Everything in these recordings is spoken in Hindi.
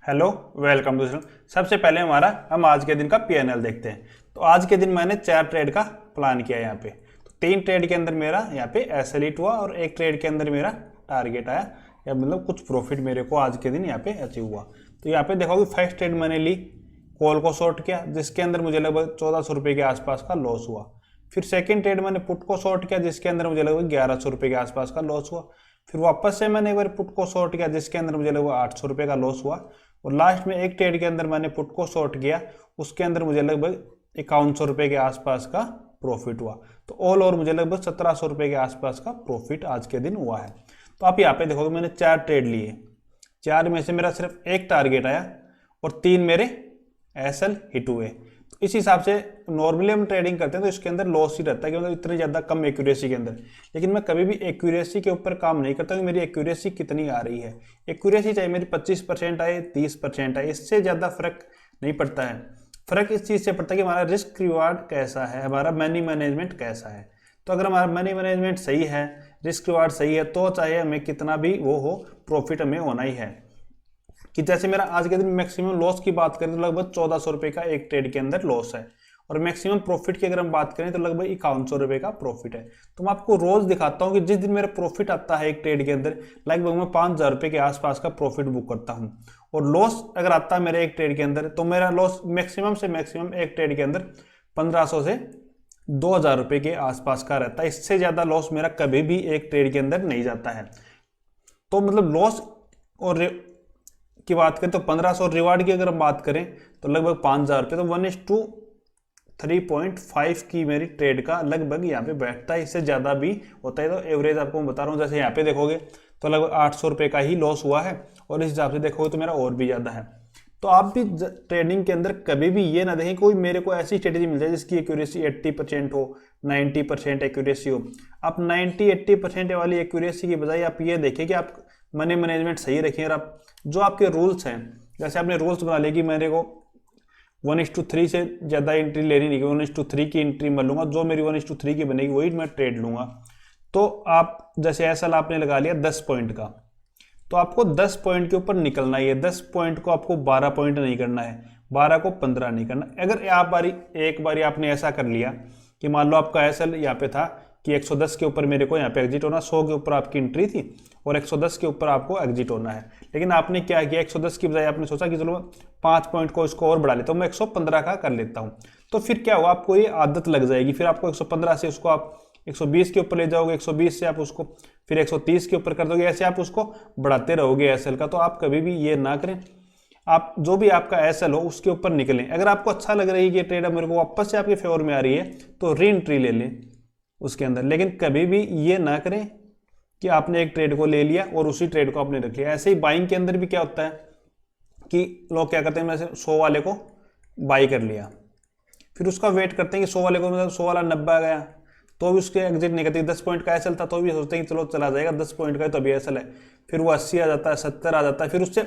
Hello, welcome to channel. सबसे पहले हम आज के दिन का पीएनएल देखते हैं। तो आज के दिन मैंने 4 ट्रेड का प्लान किया यहाँ पे। तो 3 ट्रेड के अंदर मेरा यहाँ पे एसएल हिट हुआ और 1 ट्रेड के अंदर मेरा टारगेट आया, या मतलब कुछ प्रॉफिट मेरे को आज के दिन यहाँ पे अचीव हुआ। तो यहाँ पे देखोगे फर्स्ट ट्रेड मैंने ली, कॉल को शॉर्ट किया जिसके अंदर मुझे लगभग 1400 रुपये के आसपास का लॉस हुआ। फिर सेकेंड ट्रेड मैंने पुट को शॉर्ट किया जिसके अंदर मुझे लगभग 1100 रुपये के आसपास का लॉस हुआ। फिर वापस से मैंने एक बार पुट को शॉर्ट किया जिसके अंदर मुझे लगभग 800 रुपये का लॉस हुआ। और लास्ट में एक ट्रेड के अंदर मैंने पुट को शॉर्ट किया, उसके अंदर मुझे लगभग 5100 रुपये के आसपास का प्रॉफिट हुआ। तो ऑल ओवर मुझे लगभग 1700 रुपये के आसपास का प्रॉफिट आज के दिन हुआ है। तो आप यहाँ पे देखोगे मैंने 4 ट्रेड लिए, 4 में से मेरा सिर्फ एक टारगेट आया और 3 मेरे एसएल हिट हुए। तो इस हिसाब से नॉर्मली हम ट्रेडिंग करते हैं तो इसके अंदर लॉस ही रहता है क्योंकि इतनी ज़्यादा कम एक्यूरेसी के अंदर। लेकिन मैं कभी भी एक्यूरेसी के ऊपर काम नहीं करता कि मेरी एक्यूरेसी कितनी आ रही है। एक्यूरेसी चाहे मेरी 25% आए, 30% आए, इससे ज़्यादा फर्क नहीं पड़ता है। फर्क इस चीज़ से पड़ता है कि हमारा रिस्क रिवार्ड कैसा है, हमारा मनी मैनेजमेंट कैसा है। तो अगर हमारा मनी मैनेजमेंट सही है, रिस्क रिवार्ड सही है, तो चाहे हमें कितना भी वो हो, प्रॉफिट हमें होना ही है। कि जैसे मेरा आज के दिन मैक्सिमम लॉस की बात करें तो लगभग 1400 रुपये का एक ट्रेड के अंदर लॉस है, और मैक्सिमम प्रॉफिट की अगर हम बात करें तो लगभग 5100 रुपये का प्रॉफिट है। तो मैं आपको रोज दिखाता हूँ कि जिस दिन मेरा प्रॉफिट आता है एक ट्रेड के अंदर लगभग मैं 5000 रुपये के आसपास का प्रॉफिट बुक करता हूँ। और लॉस अगर आता है मेरे एक ट्रेड के अंदर तो मेरा लॉस मैक्सिमम से मैक्सिमम एक ट्रेड के अंदर 1500 से 2000 रुपये के आसपास का रहता है। इससे ज़्यादा लॉस मेरा कभी भी एक ट्रेड के अंदर नहीं जाता है। तो मतलब लॉस और की बात करें तो 1500, रिवार्ड की अगर हम बात करें तो लगभग 5000 रुपये, तो 1:3.5 की मेरी ट्रेड का लगभग यहाँ पे बैठता है। इससे ज़्यादा भी होता है। तो एवरेज आपको मैं बता रहा हूँ, जैसे यहाँ पे देखोगे तो लगभग 800 रुपये का ही लॉस हुआ है, और इस हिसाब से देखोगे तो मेरा और भी ज़्यादा है। तो आप भी ट्रेडिंग के अंदर कभी भी ये ना देखें कोई मेरे को ऐसी स्ट्रेटेजी मिल जाए जिसकी एक्यूरेसी 80% हो, 90% एक्यूरेसी हो। आप 90-80% वाली एक्यूरेसी की बजाय आप ये देखें कि आप मनी मैनेजमेंट सही रखें। और आप जो आपके रूल्स हैं, जैसे आपने रूल्स बना लिए कि मेरे को 1:3 से ज़्यादा एंट्री लेनी नहीं, 1:3 की एंट्री मैं लूँगा, जो मेरी 1:3 की बनेगी वही मैं ट्रेड लूँगा। तो आप जैसे एसएल आपने लगा लिया 10 पॉइंट का, तो आपको 10 पॉइंट के ऊपर निकलना ही है। 10 पॉइंट को आपको 12 पॉइंट नहीं करना है, 12 को 15 नहीं करना। अगर आप एक बारी आपने ऐसा कर लिया कि मान लो आपका एसएल यहाँ पे था कि 110 के ऊपर मेरे को यहाँ पे एग्जिट होना, 100 के ऊपर आपकी एंट्री थी और 110 के ऊपर आपको एग्जिट होना है। लेकिन आपने क्या किया, 110 की बजाय आपने सोचा कि चलो 5 पॉइंट को इसको और बढ़ा लेता हूँ, मैं 115 का कर लेता हूँ। तो फिर क्या होगा, आपको ये आदत लग जाएगी। फिर आपको 115 से उसको आप 120 के ऊपर ले जाओगे, 120 से आप उसको फिर 130 के ऊपर कर दोगे, ऐसे आप उसको बढ़ाते रहोगे एसएल का। तो आप कभी भी ये ना करें। आप जो भी आपका एसएल हो उसके ऊपर निकलें। अगर आपको अच्छा लग रही है कि ट्रेड मेरे को वापस से आपके फेवर में आ रही है तो री एंट्री ले लें उसके अंदर। लेकिन कभी भी ये ना करें कि आपने एक ट्रेड को ले लिया और उसी ट्रेड को आपने रख लिया। ऐसे ही बाइंग के अंदर भी क्या होता है कि लोग क्या करते हैं, जैसे 100 वाले को बाई कर लिया, फिर उसका वेट करते हैं कि 100 वाले को मतलब 100 वाला 90 आ गया तो भी उसके एग्जिट नहीं करते। 10 पॉइंट का एसएल था तो भी सोचते हैं कि चलो चला जाएगा, 10 पॉइंट का तो अभी एसएल है। फिर वो 80 आ जाता है, 70 आ जाता है। फिर उससे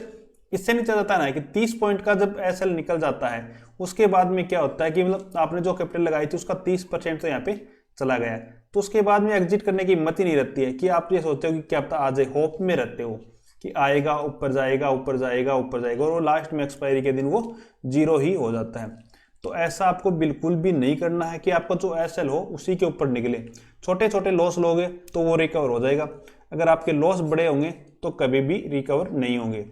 इससे नहीं चल जाता ना कि 30 पॉइंट का जब एसएल निकल जाता है उसके बाद में क्या होता है कि मतलब आपने जो कैपिटल लगाई थी उसका 30% तो यहाँ पे चला गया है। तो उसके बाद में एग्जिट करने की हिम्मत ही नहीं रहती है कि आप ये सोचते हो कि क्या पता आ जाए, होप में रहते हो कि आएगा, ऊपर जाएगा, ऊपर जाएगा, ऊपर जाएगा, और वो लास्ट में एक्सपायरी के दिन वो 0 ही हो जाता है। तो ऐसा आपको बिल्कुल भी नहीं करना है कि आपका जो एसएल हो उसी के ऊपर निकले। छोटे छोटे लॉस लोगे तो वो रिकवर हो जाएगा, अगर आपके लॉस बड़े होंगे तो कभी भी रिकवर नहीं होंगे।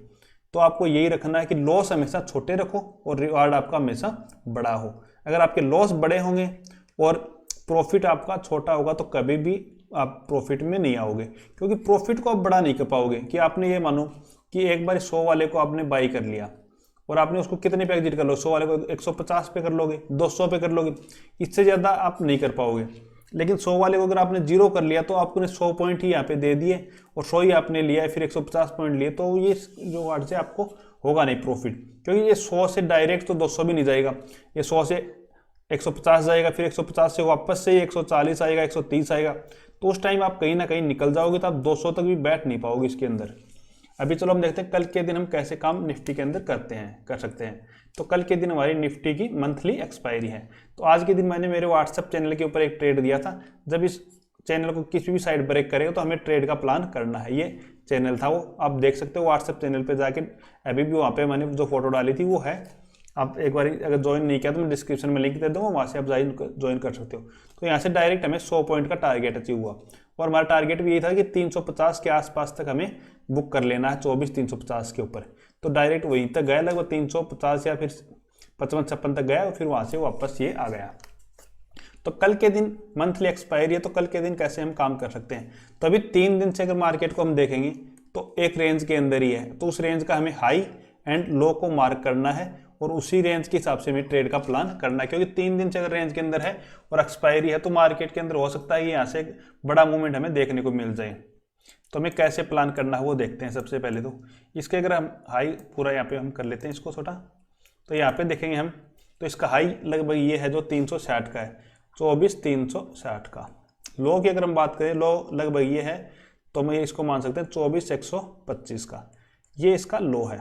तो आपको यही रखना है कि लॉस हमेशा छोटे रखो और रिवार्ड आपका हमेशा बड़ा हो। अगर आपके लॉस बड़े होंगे और प्रॉफिट आपका छोटा होगा तो कभी भी आप प्रॉफिट में नहीं आओगे, क्योंकि प्रॉफिट को आप बड़ा नहीं कर पाओगे। कि आपने ये मानो कि एक बार 100 वाले को आपने बाई कर लिया और आपने उसको कितने पे एग्जिट कर लो, 100 वाले को 150 पे कर लोगे, 200 पे कर लोगे, इससे ज़्यादा आप नहीं कर पाओगे। लेकिन 100 वाले को अगर आपने 0 कर लिया तो आपने 100 पॉइंट ही यहाँ पे दे दिए और 100 ही आपने लिया है, फिर 150 पॉइंट लिए, तो ये जो वार्ड से आपको होगा नहीं प्रॉफिट। क्योंकि ये 100 से डायरेक्ट तो 200 भी नहीं जाएगा, ये 100 से 150 जाएगा, फिर 150 से वापस से 140 आएगा, 130 आएगा। तो उस टाइम आप कहीं ना कहीं निकल जाओगे, तो आप 200 तक भी बैठ नहीं पाओगे इसके अंदर। अभी चलो हम देखते हैं कल के दिन हम कैसे काम निफ्टी के अंदर कर सकते हैं। तो कल के दिन हमारी निफ्टी की मंथली एक्सपायरी है। तो आज के दिन मैंने मेरे व्हाट्सएप चैनल के ऊपर एक ट्रेड दिया था। जब इस चैनल को किसी भी साइड ब्रेक करेगा तो हमें ट्रेड का प्लान करना है। ये चैनल था, वो आप देख सकते हो व्हाट्सएप चैनल पे जाके, अभी भी वहाँ पे मैंने जो फोटो डाली थी वो है। आप एक बार अगर ज्वाइन नहीं किया तो मैं डिस्क्रिप्शन में लिंक दे दूँगा, वहाँ से आप ज्वाइन कर सकते हो। तो यहाँ से डायरेक्ट हमें 100 पॉइंट का टारगेट अचीव हुआ, और हमारा टारगेट भी यही था कि 350 के आसपास तक हमें बुक कर लेना है, 24-350 के ऊपर। तो डायरेक्ट वहीं तक गया, लगभग 350 या फिर 55-56 तक गया, और फिर वहाँ से वापस ये आ गया। तो कल के दिन मंथली एक्सपायरी है, तो कल के दिन कैसे हम काम कर सकते हैं? तो अभी 3 दिन से अगर मार्केट को हम देखेंगे तो एक रेंज के अंदर ही है, तो उस रेंज का हमें हाई एंड लो को मार्क करना है, और उसी रेंज के हिसाब से हमें ट्रेड का प्लान करना है। क्योंकि 3 दिन से अगर रेंज के अंदर है और एक्सपायरी है, तो मार्केट के अंदर हो सकता है यहाँ से एक बड़ा मूवमेंट हमें देखने को मिल जाए। तो हमें कैसे प्लान करना है वो देखते हैं। सबसे पहले तो इसके अगर हम हाई पूरा यहाँ पे हम कर लेते हैं इसको छोटा, तो यहाँ पे देखेंगे हम, तो इसका हाई लगभग ये है जो 360 का है, 24,360 का। लो की अगर हम बात करें, लो लगभग ये है, तो मैं इसको मान सकते हैं 24,125 का, ये इसका लो है।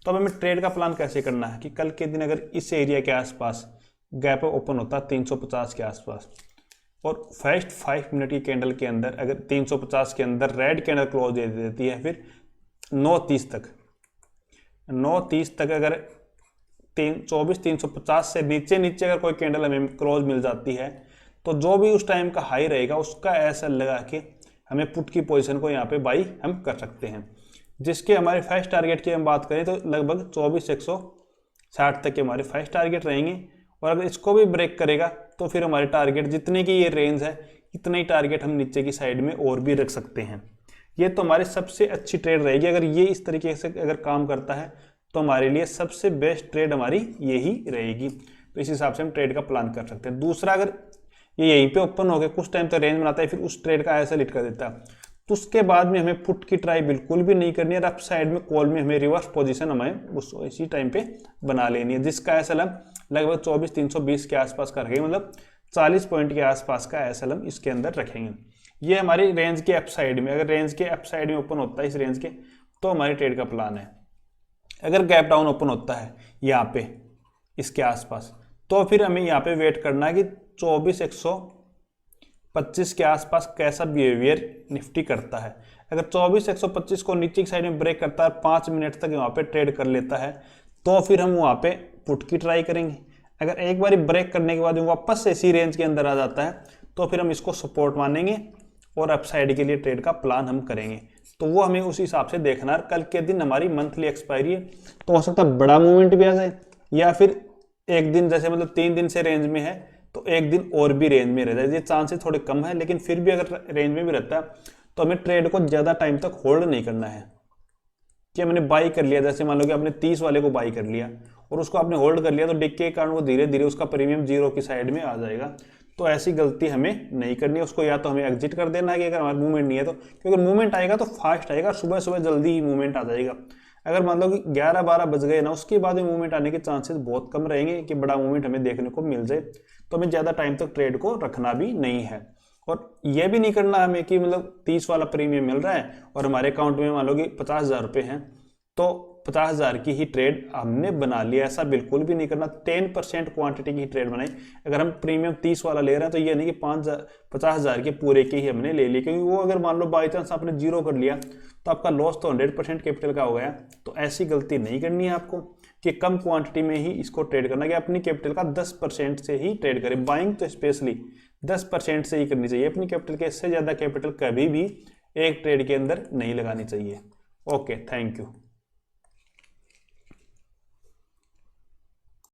तो अब हमें ट्रेड का प्लान कैसे करना है कि कल के दिन अगर इस एरिया के आसपास गैप ओपन होता है 350 के आसपास, और फर्स्ट 5 मिनट की कैंडल के अंदर अगर 350 के अंदर रेड कैंडल क्लोज दे देती है, फिर 9:30 तक अगर 24,350 से नीचे अगर कोई कैंडल हमें क्लोज मिल जाती है, तो जो भी उस टाइम का हाई रहेगा उसका ऐसा लगा के हमें पुट की पोजीशन को यहाँ पे बाई हम कर सकते हैं। जिसके हमारे फर्स्ट टारगेट की हम बात करें तो लगभग 24,160 तक के हमारे फर्स्ट टारगेट रहेंगे, और अगर इसको भी ब्रेक करेगा तो फिर हमारे टारगेट जितने की ये रेंज है, इतने ही टारगेट हम नीचे की साइड में और भी रख सकते हैं। ये तो हमारी सबसे अच्छी ट्रेड रहेगी। अगर ये इस तरीके से अगर काम करता है तो हमारे लिए सबसे बेस्ट ट्रेड हमारी यही रहेगी। तो इस हिसाब से हम ट्रेड का प्लान कर सकते हैं। दूसरा, अगर ये यहीं पे ओपन हो गया, कुछ टाइम तक रेंज बनाता है, फिर उस ट्रेड का ऐसा लिट कर देता है, तो उसके बाद में हमें पुट की ट्राई बिल्कुल भी नहीं करनी है। अप साइड में कॉल में हमें रिवर्स पोजीशन हमें उस इसी टाइम पे बना लेनी है, जिसका एसएलएम लगभग 24,320 के आसपास का रखेंगे, मतलब 40 पॉइंट के आसपास का एसएलएम इसके अंदर रखेंगे। ये हमारी रेंज के अप साइड में, अगर रेंज के अप साइड में ओपन होता है इस रेंज के, तो हमारी ट्रेड का प्लान है। अगर गैप डाउन ओपन होता है यहाँ पे इसके आसपास, तो फिर हमें यहाँ पे वेट करना है कि 24,125 के आसपास कैसा बिहेवियर निफ्टी करता है। अगर 24,125 को नीचे की साइड में ब्रेक करता है, 5 मिनट तक वहाँ पे ट्रेड कर लेता है, तो फिर हम वहाँ पे पुट की ट्राई करेंगे। अगर एक बार ब्रेक करने के बाद वापस से इसी रेंज के अंदर आ जाता है, तो फिर हम इसको सपोर्ट मानेंगे और अपसाइड के लिए ट्रेड का प्लान हम करेंगे। तो वो हमें उस हिसाब से देखना है। कल के दिन हमारी मंथली एक्सपायरी है, तो हो सकता है बड़ा मूवमेंट भी आ जाए, या फिर एक दिन जैसे मतलब 3 दिन से रेंज में है तो एक दिन और भी रेंज में रह जाए। ये चांसेस थोड़े कम है, लेकिन फिर भी अगर रेंज में भी रहता है तो हमें ट्रेड को ज़्यादा टाइम तक होल्ड नहीं करना है कि मैंने बाई कर लिया, जैसे मान लो कि आपने 30 वाले को बाई कर लिया और उसको आपने होल्ड कर लिया, तो डिक के कारण वो धीरे धीरे उसका प्रीमियम 0 की साइड में आ जाएगा। तो ऐसी गलती हमें नहीं करनी है। उसको या तो हमें एग्जिट कर देना है कि अगर हमारा मूवमेंट नहीं है तो, क्योंकि मूवमेंट आएगा तो फास्ट आएगा, सुबह सुबह जल्दी ही मूवमेंट आ जाएगा। अगर मान लो कि 11-12 बज गए ना, उसके बाद में मूवमेंट आने के चांसेस बहुत कम रहेंगे कि बड़ा मूवमेंट हमें देखने को मिल जाए। तो हमें ज़्यादा टाइम तक ट्रेड को रखना भी नहीं है, और यह भी नहीं करना हमें कि मतलब 30 वाला प्रीमियम मिल रहा है और हमारे अकाउंट में मान लो कि 50,000 रुपये हैं, तो 50,000 की ही ट्रेड हमने बना लिया। ऐसा बिल्कुल भी नहीं करना। 10% क्वांटिटी की ट्रेड बनाई। अगर हम प्रीमियम 30 वाला ले रहे हैं तो ये नहीं कि 50,000 के पूरे के ही हमने ले लिए, क्योंकि वो अगर मान लो बाई चांस आपने 0 कर लिया तो आपका लॉस तो 100% कैपिटल का हो गया। तो ऐसी गलती नहीं करनी है आपको कि कम क्वांटिटी में ही इसको ट्रेड करना, कि अपनी कैपिटल का 10% से ही ट्रेड करें। बाइंग तो स्पेशली 10% से ही करनी चाहिए अपनी कैपिटल के, इससे ज़्यादा कैपिटल कभी भी एक ट्रेड के अंदर नहीं लगानी चाहिए। Okay, thank you.